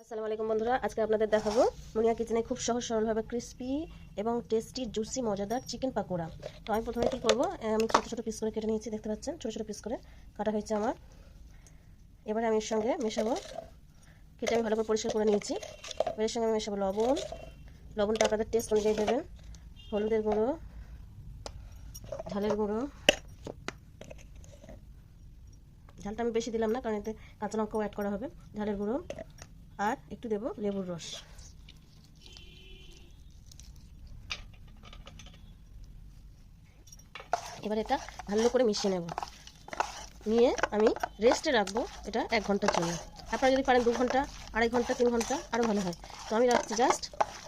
আসসালামু আলাইকুম বন্ধুরা, আজকে আপনাদের দেখাবো মুনিয়া কিচেনে খুব সহজ সরলভাবে ক্রিস্পি এবং টেস্টি জুসি মজাদার চিকেন পাকোড়া। তো আমি প্রথমে কী করবো, আমি ছোটো ছোটো পিস করে কেটে নিয়েছি, দেখতে পাচ্ছেন ছোটো ছোটো পিস করে কাটা হয়েছে আমার। এবারে আমি এর সঙ্গে মেশাবো, কেটে আমি ভালো করে পরিষ্কার করে নিয়েছি। এবার এর সঙ্গে আমি মেশাবো লবণটা আপনাদের টেস্ট অনুযায়ী দেবেন, হলুদের গুঁড়ো, ঝালের গুঁড়ো, ঝালটা আমি বেশি দিলাম না কারণ এতে কাঁচা লঙ্কাও অ্যাড করা হবে, ঝালের গুঁড়ো, আর একটু দেব লেবুর রস। এবার এটা ভালো করে মিশিয়ে নেব, নিয়ে আমি রেস্টে রাখবো এটা 1 ঘন্টার জন্য। আপনারা যদি পারেন 2 ঘন্টা, 2.5 ঘন্টা, 3 ঘন্টা আরও ভালো হয়। তো আমি রাখছি জাস্ট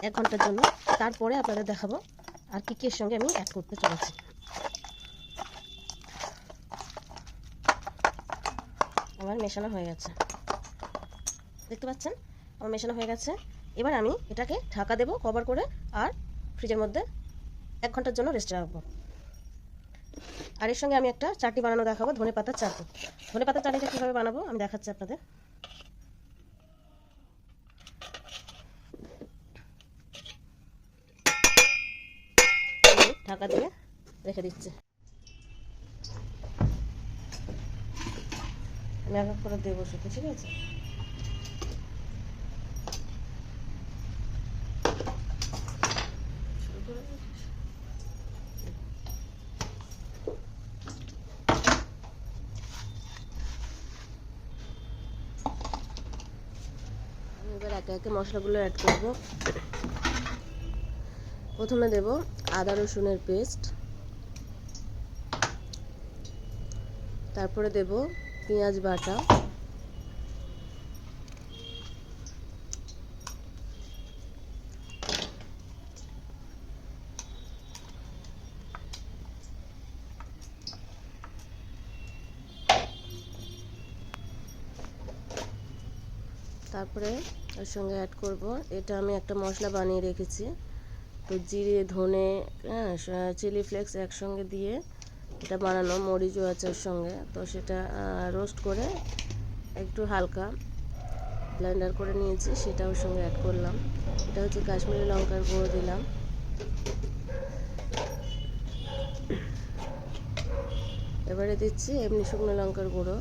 1 ঘন্টার জন্য। তারপরে আপনাদের দেখাবো আর কী এর সঙ্গে আমি অ্যাড করতে চলেছি। আমার মেশানো হয়ে গেছে, দেখতে পাচ্ছেন আমার মেশানো হয়ে গেছে। এবার আমি এটাকে ঢাকা দেবো কভার করে, আর ফ্রিজের মধ্যে 1 ঘন্টার জন্য রেস্টে রাখবো। আর এর সঙ্গে আমি একটা চাটনি বানানো দেখাবো, ধনেপাতার চাটনি। ধনেপাতার চাটনিটা কীভাবে বানাবো আমি দেখাচ্ছি আপনাদের। ঢাকা দিয়ে রেখে দিচ্ছি, আমি এক এক করে দেবো শুধু, ঠিক আছে? এবার একে একে মশলাগুলো অ্যাড করব। প্রথমে দেব আদা রসুনের পেস্ট, তারপরে দেব পেঁয়াজ বাটা, তারপরে এর সঙ্গে অ্যাড করব, এটা আমি একটা মশলা বানিয়ে রেখেছি, তো জিরে, ধনে, চিলি ফ্লেক্স একসঙ্গে দিয়ে এটা বানানো, মরিচও আছে এর সঙ্গে। তো সেটা রোস্ট করে একটু হালকা ব্লেন্ডার করে নিয়েছি, সেটা ওর সঙ্গে অ্যাড করলাম। এটা হচ্ছে কাশ্মীরি লঙ্কার গুঁড়ো দিলাম, এবারে দিচ্ছি এমনি শুকনো লঙ্কার গুঁড়ো।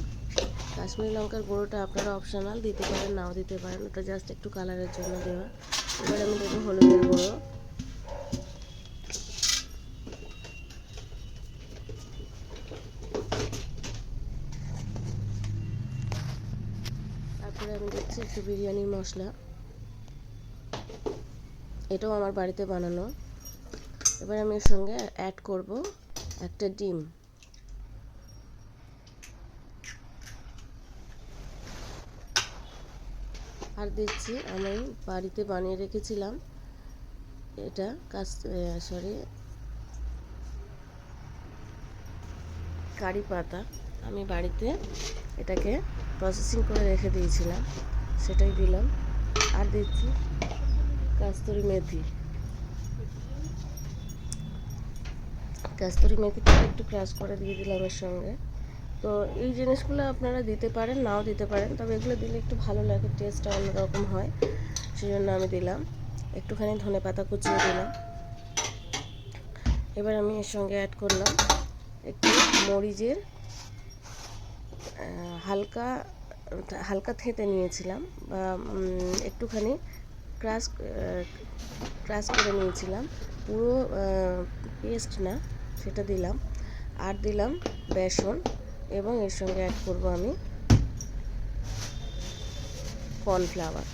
কাশ্মীরি লঙ্কার গুঁড়োটা আপনারা অপশনাল, দিতে পারেন নাও দিতে পারেন, ওটা জাস্ট একটু কালারের জন্য দেওয়া। এবার আমি দেবো হলুদের গুঁড়ো, তারপরে আমি দিচ্ছি একটু বিরিয়ানি মশলা, এটাও আমার বাড়িতে বানানো। এবার আমি এর সঙ্গে অ্যাড করব একটা ডিম, আর দিচ্ছি আমি বাড়িতে বানিয়ে রেখেছিলাম এটা কারি পাতা, আমি বাড়িতে এটাকে প্রসেসিং করে রেখে দিয়েছিলাম, সেটাই দিলাম। আর দিচ্ছি কাস্তুরি মেথিটা একটু ক্রাশ করে দিয়ে দিলাম এর সঙ্গে। তো এই জিনিসগুলো আপনারা দিতে পারেন নাও দিতে পারেন, তবে এগুলো দিলে একটু ভালো লাগে, টেস্টটা অন্যরকম হয়, সেই জন্য আমি দিলাম। একটুখানি ধনেপাতা কুচিয়ে দিলাম। এবার আমি এর সঙ্গে অ্যাড করলাম একটু মরিচের হালকা হালকা থেঁতে নিয়েছিলাম, বা একটুখানি ক্রাশ করে নিয়েছিলাম, পুরো পেস্ট না, সেটা দিলাম। আর দিলাম বেসন, এবং এর সঙ্গে অ্যাড করব আমি কর্নফ্লাওয়ার।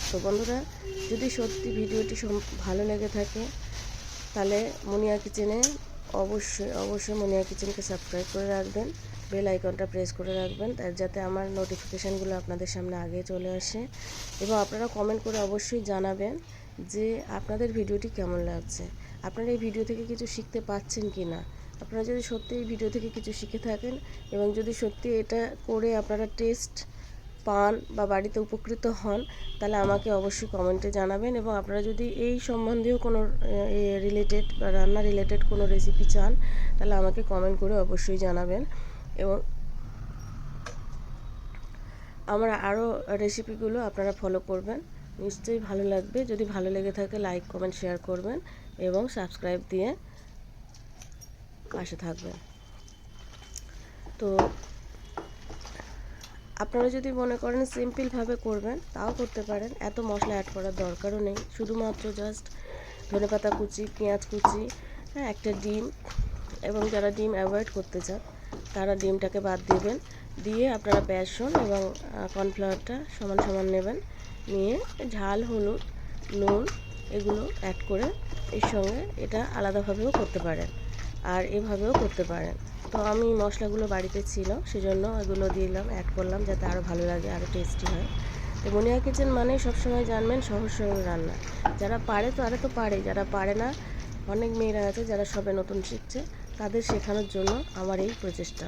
তো বন্ধুরা, যদি সত্যি ভিডিওটি ভালো লেগে থাকে তাহলে মুনিয়া কিচেনে অবশ্যই মুনিয়া কিচেনকে সাবস্ক্রাইব করে রাখবেন, বেল আইকনটা প্রেস করে রাখবেন, যাতে আমার নোটিফিকেশানগুলো আপনাদের সামনে আগে চলে আসে। এবং আপনারা কমেন্ট করে অবশ্যই জানাবেন যে আপনাদের ভিডিওটি কেমন লাগছে, আপনারা এই ভিডিও থেকে কিছু শিখতে পাচ্ছেন কি না। আপনারা যদি সত্যি এই ভিডিও থেকে কিছু শিখে থাকেন, এবং যদি সত্যি এটা করে আপনারা টেস্ট পান বা বাড়িতে উপকৃত হন, তাহলে আমাকে অবশ্যই কমেন্টে জানাবেন। এবং আপনারা যদি এই সম্বন্ধেও কোনো রিলেটেড বা রান্না রিলেটেড কোনো রেসিপি চান, তাহলে আমাকে কমেন্ট করে অবশ্যই জানাবেন। এবং আমার আরও রেসিপিগুলো আপনারা ফলো করবেন, নিশ্চয়ই ভালো লাগবে। যদি ভালো লেগে থাকে লাইক কমেন্ট শেয়ার করবেন এবং সাবস্ক্রাইব দিয়ে পাশে থাকবেন। তো আপনারা যদি মনে করেন সিম্পলভাবে করবেন তাও করতে পারেন, এত মশলা অ্যাড করার দরকারও নেই। শুধুমাত্র জাস্ট ধনেপাতা কুচি, পেঁয়াজ কুচি, হ্যাঁ, একটা ডিম, এবং যারা ডিম অ্যাভয়েড করতে চান তারা ডিমটাকে বাদ দেবেন। দিয়ে আপনারা বেসন এবং কর্নফ্লাওয়ারটা সমান সমান নেবেন, নিয়ে ঝাল, হলুদ, নুন এগুলো অ্যাড করে এর সঙ্গে এটা আলাদাভাবেও করতে পারেন আর এভাবেও করতে পারেন। তো আমি মশলাগুলো বাড়িতে ছিল সেজন্য এগুলো দিলাম, অ্যাড করলাম যাতে আরও ভালো লাগে, আরও টেস্টি হয়। তো মনিয়া কিচেন মানে সবসময় জানবেন সহজ সরল রান্না। যারা পারে তারা তো পারে, যারা পারে না, অনেক মেয়েরা আছে যারা সবে নতুন শিখছে, তাদের শেখানোর জন্য আমার এই প্রচেষ্টা,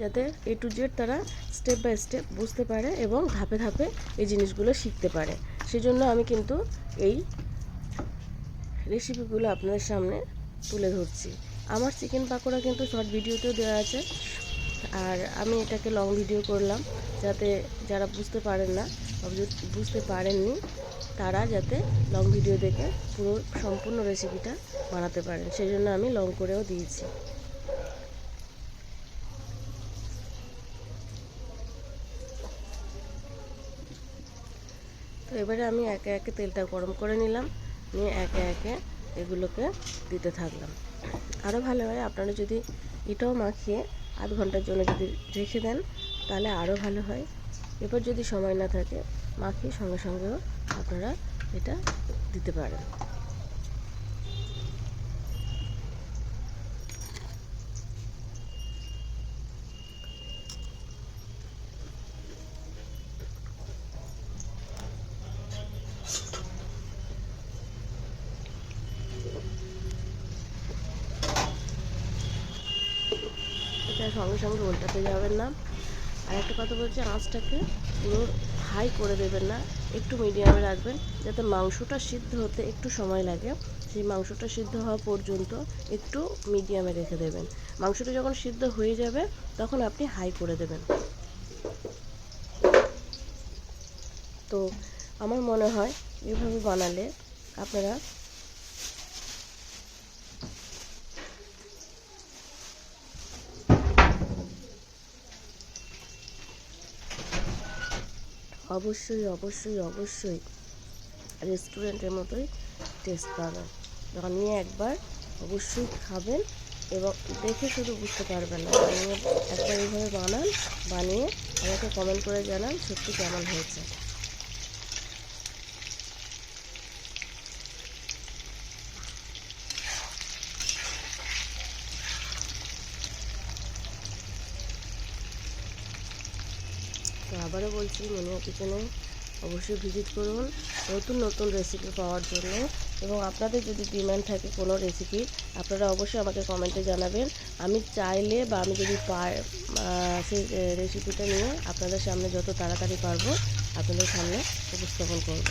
যাতে A to Z তারা স্টেপ বাই স্টেপ বুঝতে পারে এবং ধাপে ধাপে এই জিনিসগুলো শিখতে পারে। সেজন্য আমি কিন্তু এই রেসিপিগুলো আপনাদের সামনে তুলে ধরছি। আমার চিকেন পাকোড়া কিন্তু শর্ট ভিডিওতেও দেওয়া আছে, আর আমি এটাকে লং ভিডিও করলাম যাতে যারা বুঝতে পারেন না বা বুঝতে পারেননি তারা যাতে লং ভিডিও দেখে পুরো সম্পূর্ণ রেসিপিটা বানাতে পারেন, সেই জন্য আমি লং করেও দিয়েছি। তো এবারে আমি একে একে তেলটা গরম করে নিলাম, নিয়ে একে একে এগুলোকে দিতে থাকলাম। আরও ভালো হয় আপনারা যদি এটাও মাখিয়ে আধ ঘন্টার জন্য যদি রেখে দেন তাহলে আরও ভালো হয়। এরপর যদি সময় না থাকে মাখিয়ে সঙ্গে সঙ্গেও আপনারা এটা দিতে পারেন। এটা সঙ্গে সঙ্গে উল্টাতে যাবেন না। আর একটা কথা বলছি, আঁচটাকে পুরো হাই করে দেবেন না, একটু মিডিয়ামে রাখবেন, যাতে মাংসটা সিদ্ধ হতে একটু সময় লাগে। সেই মাংসটা সিদ্ধ হওয়া পর্যন্ত একটু মিডিয়ামে রেখে দেবেন। মাংসটা যখন সিদ্ধ হয়ে যাবে তখন আপনি হাই করে দেবেন। তো আমার মনে হয় এভাবে বানালে আপনারা অবশ্যই অবশ্যই অবশ্যই রেস্টুরেন্টের মতোই টেস্ট পাবেন। বানিয়ে একবার অবশ্যই খাবেন এবং দেখে শুধু বুঝতে পারবেন না, বানিয়ে একবার এইভাবে বানান, বানিয়ে আমাকে কমেন্ট করে জানান সত্যি কেমন হয়েছে। তো আবারও বলছি, মনিয়া কিচেনে অবশ্যই ভিজিট করুন নতুন নতুন রেসিপি পাওয়ার জন্য। এবং আপনাদের যদি ডিমান্ড থাকে কোনো রেসিপি, আপনারা অবশ্যই আমাকে কমেন্টে জানাবেন। আমি চাইলে বা আমি যদি সেই রেসিপিটা নিয়ে আপনাদের সামনে যত তাড়াতাড়ি পারবো আপনাদের সামনে উপস্থাপন করব।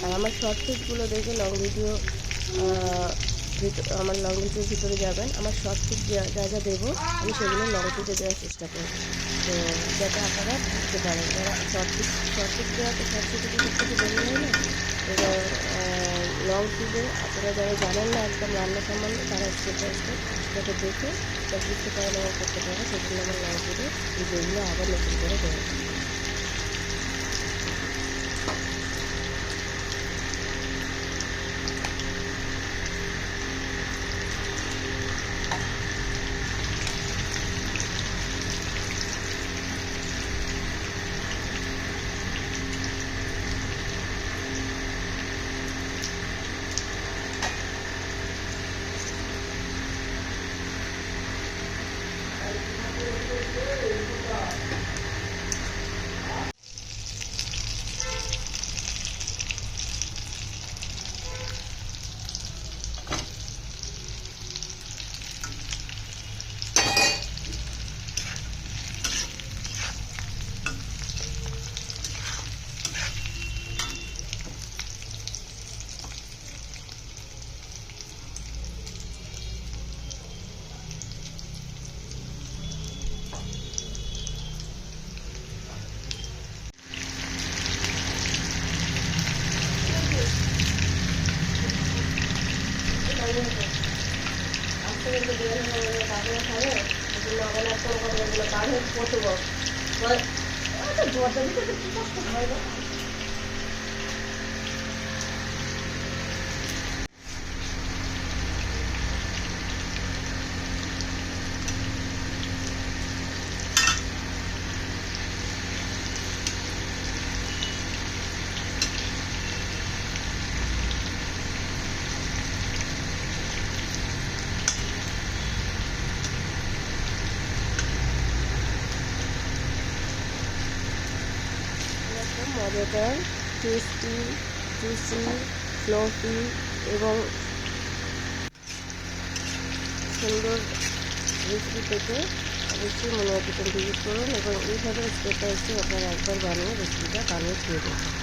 আর আমার শর্ট ক্লিপগুলো দেখে লং ভিডিও আমার লং ভিডিওর ভিতরে যাবেন, আমার শর্ট ক্লিপ যা যা দেবো আমি সেগুলো লং ক্লিপে দেওয়ার চেষ্টা করব, তো যাতে আপনারা বুঝতে পারেন। যারা শর্ট ক্লিপ দেওয়া তো শর্ট ক্লিপে সব থেকে বেরিয়ে হয় না, এবার লং ক্লিপে আপনারা যারা জানেন না একদম রান্না সম্বন্ধে তারা স্টেপ বাই স্টেপ যাতে দেখে তা বুঝতে পারেন এবং করতে পারেন, সেগুলো আমার লং ক্লিপে ভিডিওগুলো আবার নতুন করে দেওয়া। থেকে একটু বের হয়ে কাপড় খাবে নগল একটা কথাগুলো বার হয়ে পড়তে দরজা দিতে কি কষ্ট হয় না। মজাদার, টেস্টি, জুসি, ফ্লফি এবং সুন্দর রেসিপি পেতে অবশ্যই মনে হয় কিচেন ভিজিট করুন এবং এইভাবে স্টেপ বাই স্টেপ আপনারা একবার বানিয়ে রেসিপিটা বানিয়ে খেয়ে দেখুন।